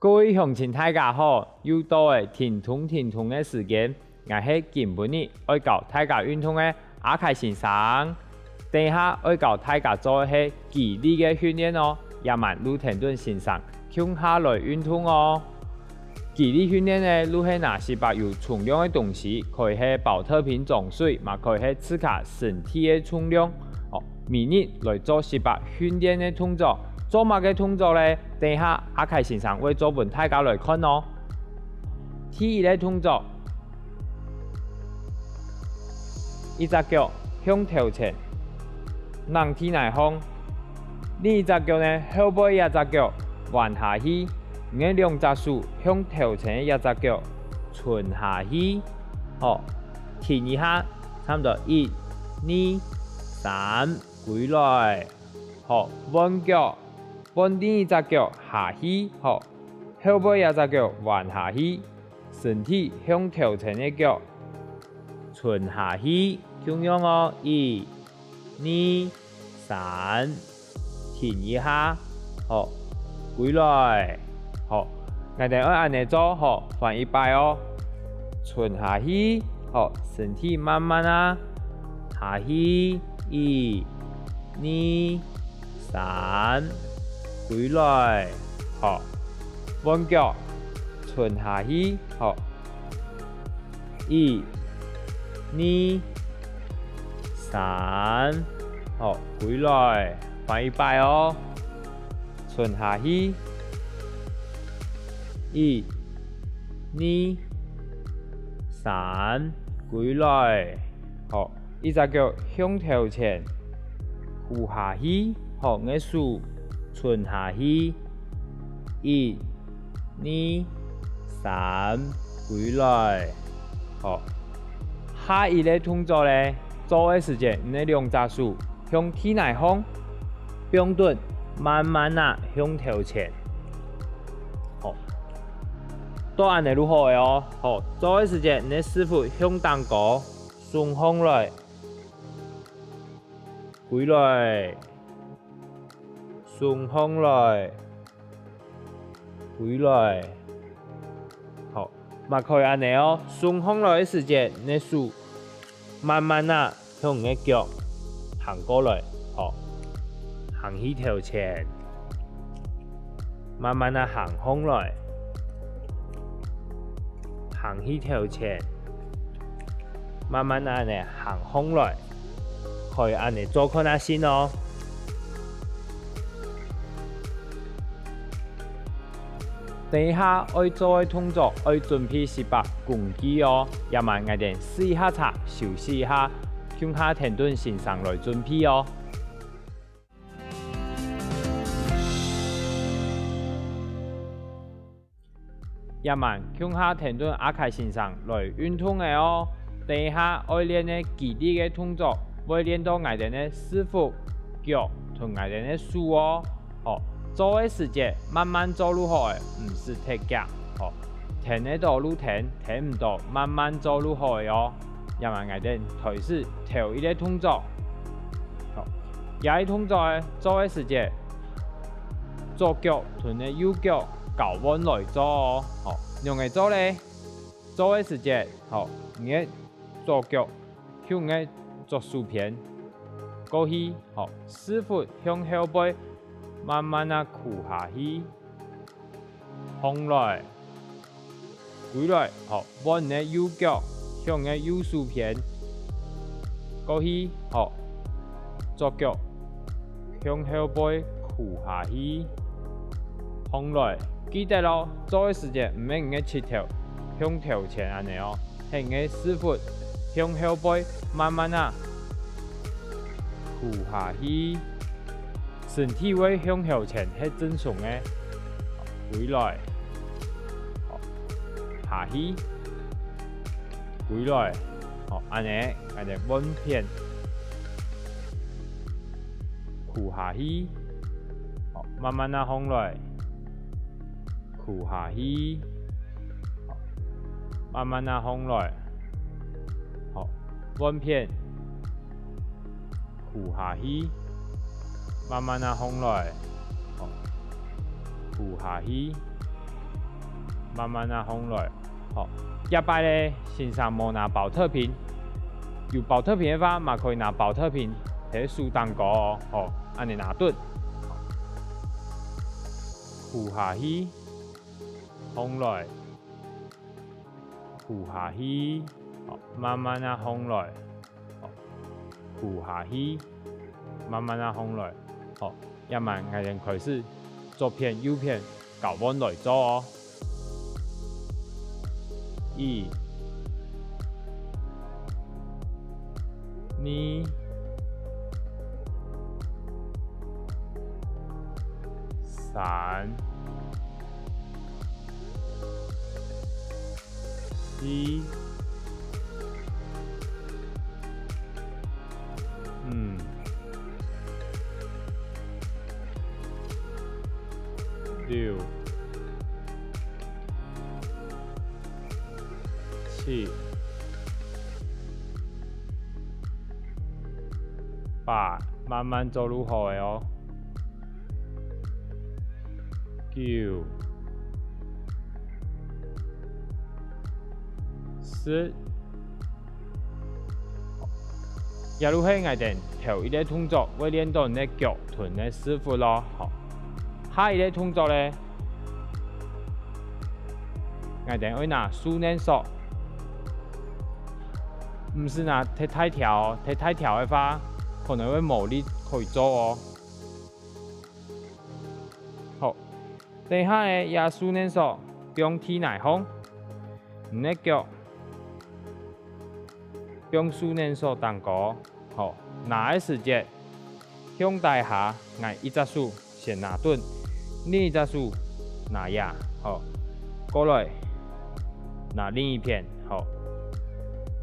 各位乡亲大家好，又到了停通的时间，我是今日要教大家运动的阿凯先生。等一下要教大家做的是肌力的训练哦，也慢路停顿先生向下来运动哦。肌力训练呢，如是哪些把有重量的东西，可以是保特瓶装水，嘛可以是自家身体的重量。每日来做18训练的动作。做乜嘅動作呢？等一下阿凱先生會做俾大家來看哦。第一個動作，一隻腳向頭前，讓體內放；另一隻腳呢，後背一隻腳彎下去，你兩隻手向頭前一隻腳伸下去。好，停一下，差唔多1、2、3，回來。好，彎腳。彎另一隻腳下去，好，後背一隻腳彎下去，身體向頭前的腳伸下去，咁樣哦，1、2、3，停一下，好，回來，好，我哋按呢做，好，翻1擺哦，伸下去，好，身體慢慢啊下去，1、2、3。回來，好，彎腳，伸下去，好，1、2、3，好，回來，翻1擺哦，伸下去，1、2、3，回來，好，一隻腳向頭前，扶下去，好，我數。伸下去，1、2、3，回來。好，下一個動作呢，做的時間，你兩隻手向體內放，標準，慢慢啊向頭前。好，都按呢如何的哦。好，做的時間，你師傅向當高，順風來，回來。順風來，回來，好，嘛可以按呢哦。順風來的時間，你手慢慢啊向你的腳行過來，好，行去頭前，慢慢啊行風來，行去頭前，慢慢啊呢行風來，可以按呢做看下先哦。等一下要做的動作要準備18公斤哦，也慢我哋試一下茶，休息一下，向下停頓先生來準備哦。也慢向下停頓阿凱先生來運動的哦。等一下要練的肌力的動作，會練到我哋的師傅腳同我哋的手哦。好。做的時間慢慢做入去，唔是太急，好，停得到路停，停唔到慢慢做入去哦。因為我哋開始頭一個動作，好，下一個動作呢，做的時間，左腳同你右腳交換來做哦，好，用嚟做咧，做的時間，好，你嘅左腳向你左手邊過去，好，師傅向後背。慢慢啊，屈下去，放來，回來，好，彎你的右腳向你右手邊過去，好，左腳向後背屈下去，放來，記得咯，做的時間唔係你嘅舌頭向頭前安尼哦，係你嘅師傅向後背慢慢啊，屈下去。身體會向後前係正常嘅，回來，好，下去，回來，好，安尼彎片，屈下去，好，慢慢啊放來，屈下去，好，慢慢啊放來，好，彎片，屈下去。慢慢啊放來，好，扶下去，慢慢啊放落。好，一摆咧身上无拿保特瓶，有保特瓶的话，嘛可以拿保特瓶摕输蛋糕哦。好，安尼拿顿，扶下去，放落，扶下去，好，慢慢啊放落，好，扶下去，慢慢啊放落，好，一慢我哋开始左片右片搞弯来做哦。1、2、3、4、5、6、7、8，慢慢做入好的哦。9、10，也如係我哋頭一個動作會練到你嘅腳臀嘅師傅咯。好，下一個動作咧，我哋會拿熟練手，唔是拿踢太條，踢太條嘅話可能會冇力可以做哦。好，等下咧也熟練手，用踢內胸，你嘅腳。用熟練手當高，好，拿嘅時節向大下，我一隻手先拿頓，另一隻手拿壓，好，過來拿另一片，好，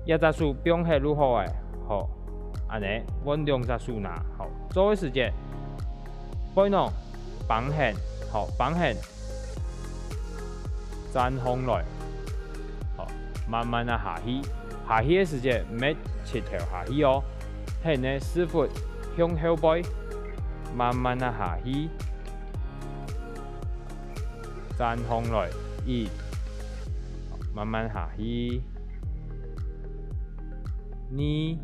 一隻手不用係如何嘅，好，安尼揾兩隻手拿，好，做嘅時節，背儂綁線，好，綁線，站放來，好，慢慢啊下去。下去嘅時節，唔係切條下去哦，係呢師傅向後背，慢慢啊下去，站放來1，慢慢下去2、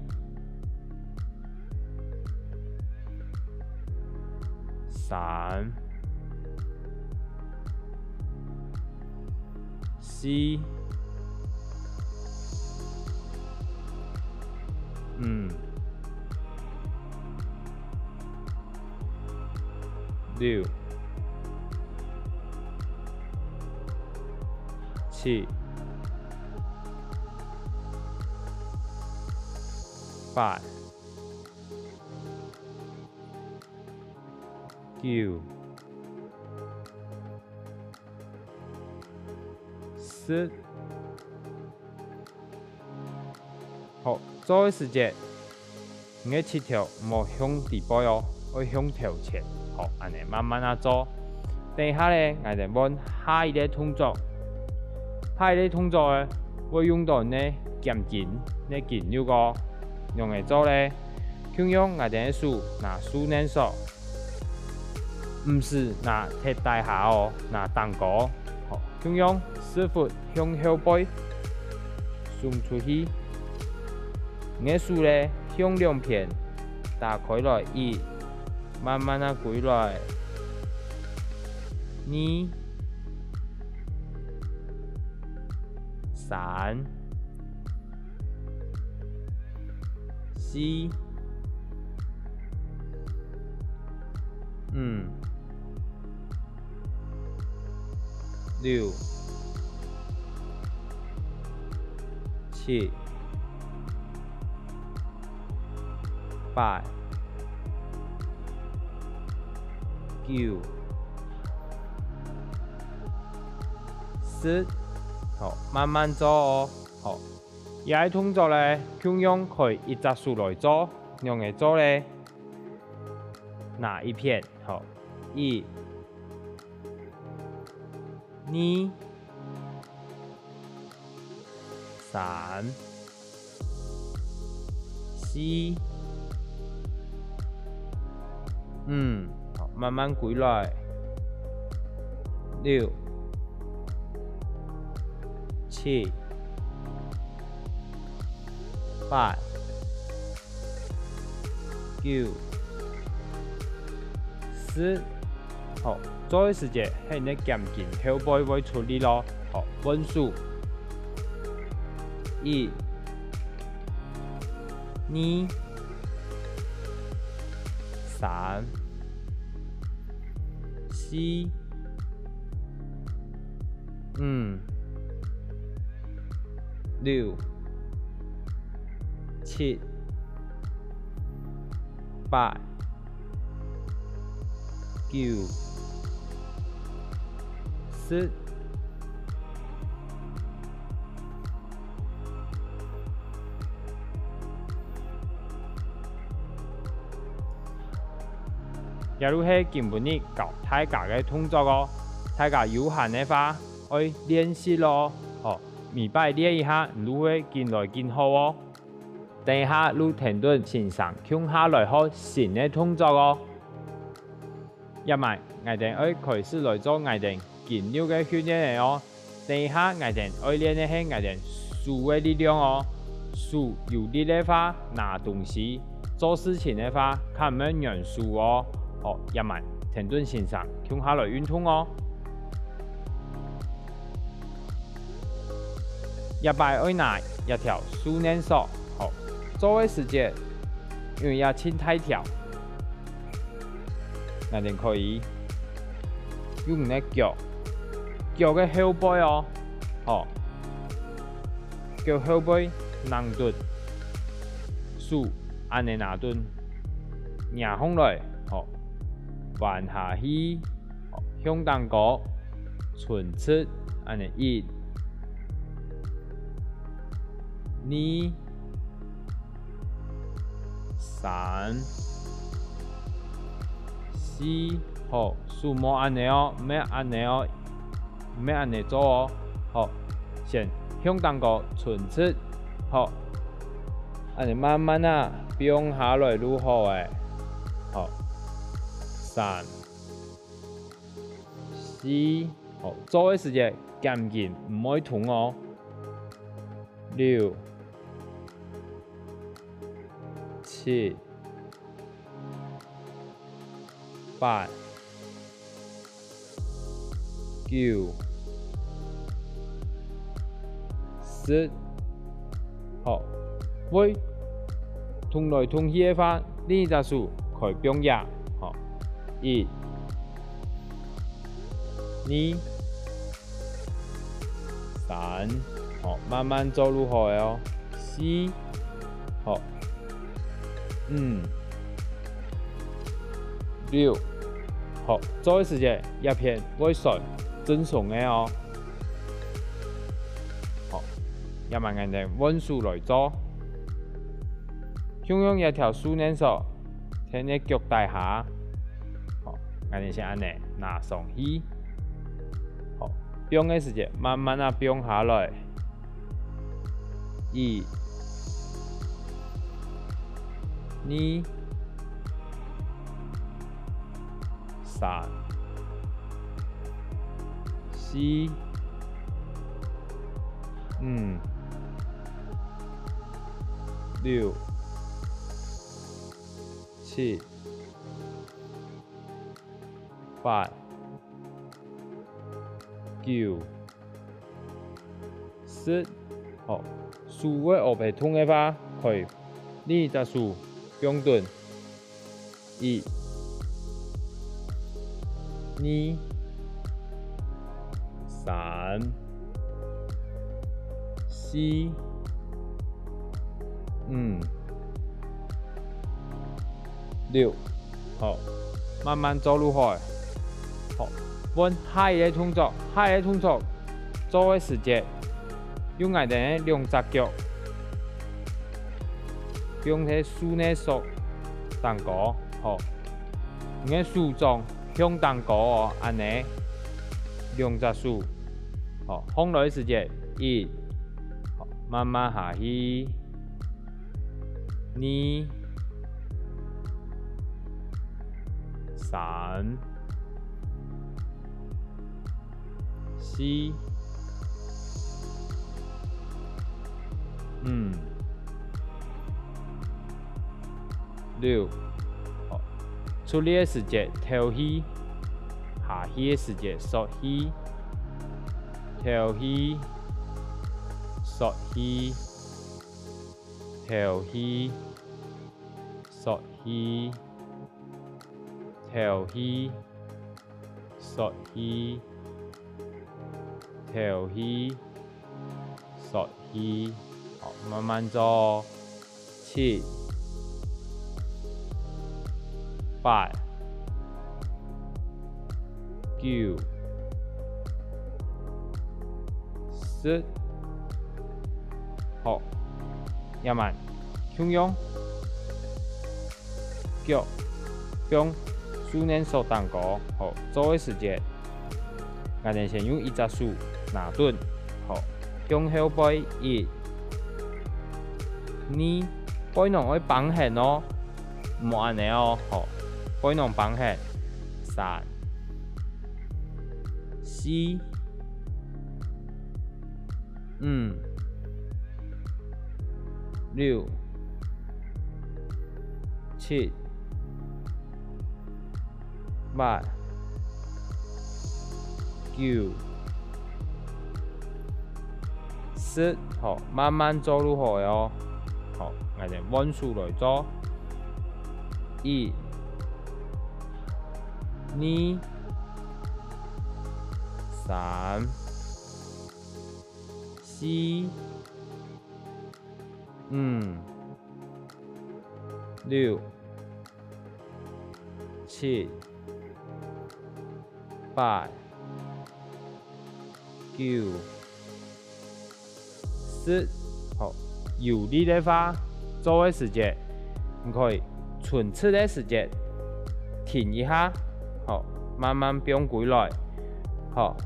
3、4、5、6、7、8、9、10。好，做嘅時節，你嘅切條唔好向地背哦，要向頭前。好，安尼慢慢啊做。等下咧，我哋揾下一個動作。下一個動作咧，會用到呢肩筋，呢筋肉個用嚟做咧。咁樣我哋嘅手拿熟練手，唔是拿踢大下哦，拿蛋糕。好，咁樣師傅向後背送出去。你嘅手咧向兩邊打開來1，慢慢啊舉來2、3、4、5、6、7、8、9、10，好，慢慢做哦。好，也係動作咧，咁樣可以一隻手來做，用嚟做咧，拿一片，好，1、2、3、4、好，慢慢舉來6、七、八、九、十。好，做嘅時節係你減緊後背會出力咯。好，溫數一、二、三、四、五、六、七、八、九、十。假如係根本你教大家嘅動作哦，大家有限嘅話，可以練習咯。哦，每擺練一下，你會更來更好哦。等下你停頓先上，向下來學新嘅動作哦。一埋，我哋要開始來做我哋肌肉嘅訓練哦。等下我哋要練嘅係我哋手嘅力量哦。手有力嘅話，拿東西、做事情嘅話，看唔看元素哦。好，一埋停頓先上，向下來運動哦。一擺要拿一條樹嫩索，好，做嘅時間因為要輕太條，我哋可以用呢腳嘅後背哦，好，腳後背拿頓，樹按你拿頓，壓空來，好。彎下去，向當高，唇出，安尼一、二、三、四，好，數目安尼哦，唔要安尼哦，唔要安尼做哦，好，先向當高，唇出，好，安尼慢慢啊，變下來愈好誒，好。三、四，好，做嘅時間減緊，唔可以痛哦。六、七、八、九、十，好，喂，痛來痛去嘅話，呢隻數可以變壓，好。一、二、三，好，慢慢做愈好哦。四，好，五、六，好，做嘅時間一片會順正常嘅哦。好，一慢人哋溫數來做，向一條樹嫩索，聽你腳大下。我哋先按呢拿上去，好，變嘅時間慢慢啊變下來，一、二、三、四、五、六、七、八、九、十，好，數位後背痛嘅話，可以呢隻數標準，一、二、三、四、五、六，好，慢慢做愈好。好，揾下一個動作，做嘅時間，用我哋兩隻腳，用喺樹嫩索當高，好，你樹狀向當高哦，安尼，兩隻樹，好，放落嘅時間，一，好，慢慢下去，二、三、四、6，出力的时节头起，下起的时节缩起，头起，缩起，头起，缩起，头起，缩起，头起，缩起，好，慢慢做，7、8、9、10，好，慢慢，向用脚用数年手单高，好，做的时间，我哋先用一只手拿顿，好，向后背1、2，背囊可以绑线哦，唔好安尼哦，好，背囊绑线，3、4、5、6、7、8、9、10，好，慢慢做入去哦。好，我哋温数来做，1、2、3、4、5、6、7、8、9、10，好，有力的话，做的时间，你可以顺次的时间停一下，好，慢慢变回来，好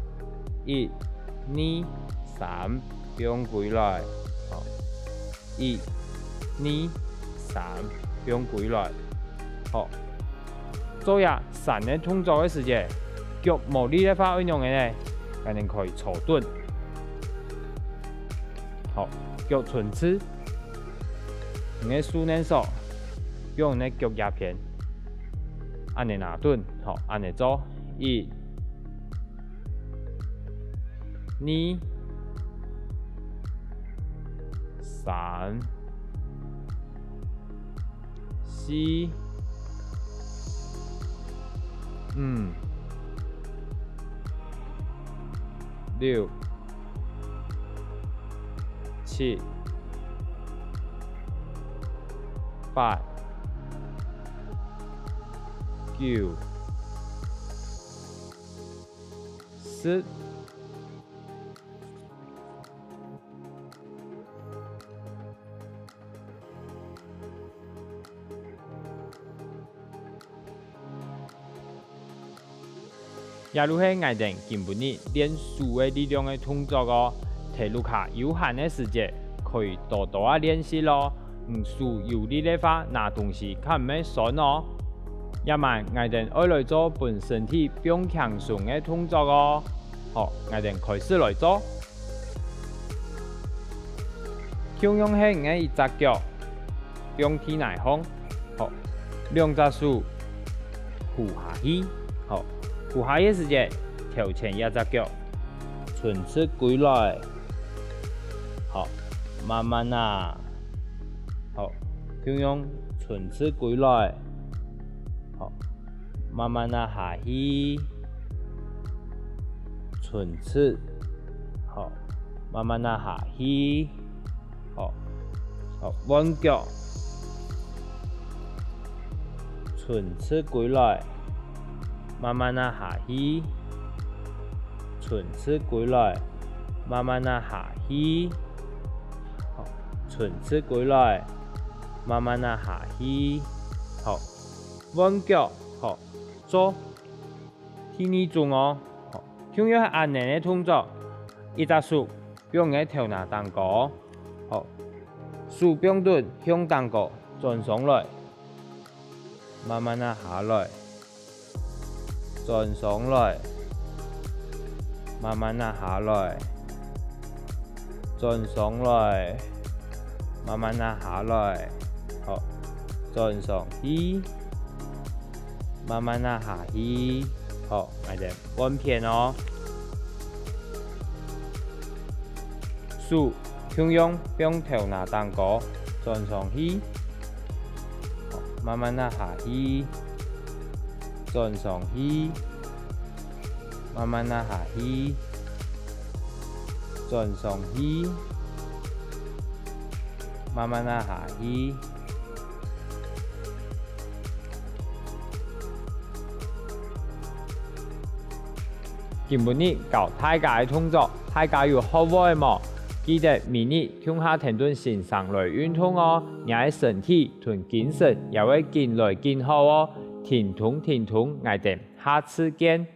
，1、2、3，变回来，好，1、2、3，变回来，好，做呀3个动作的时间，脚无力的话，运用的呢，我哋可以坐蹲，好，脚顺次，你的手能手，用你的脚压片，按你拿蹲，好，按你做，1、2、3、4、5、6、7、8、9、10。也如係我哋根本日練手嘅力量嘅動作哦，體育下有限嘅時間，可以多多啊練習咯。唔手有力嘅話，拿東西較唔會酸哦。也慢我哋愛來做本身體變輕鬆嘅動作哦。好，我哋開始來做。向用係我一隻腳，向天來放，好，兩隻手扶下去，好。扶下嘅時間，頭前一隻腳，順勢舉來，好，慢慢啊，好，向用順勢舉來，好，慢慢啊下去，順勢，好，慢慢啊下去，好，好，彎腳，順勢舉來。慢慢啊下去，順勢舉來，慢慢啊下去，好，順勢舉來，慢慢啊下去，好，彎腳，好，做，第二種哦，好，向要係按呢嘅動作，一隻手用嘅頭拿單高，好，手柄蹲向單高轉上來，慢慢啊下來。轉上來，慢慢啊下來，轉上來，慢慢啊下來，好，轉上去，慢慢啊下去，好，我哋穩片哦。數向用並頭拿蛋糕轉上去，好，慢慢啊下去，轉上去，慢慢啊下去，轉上去。慢慢啊下去，今日教大家嘅動作，大家有學會冇？記得明日向下停頓先上來運動哦，你嘅身體同精神也會更來更好哦。停頓，我哋下次見。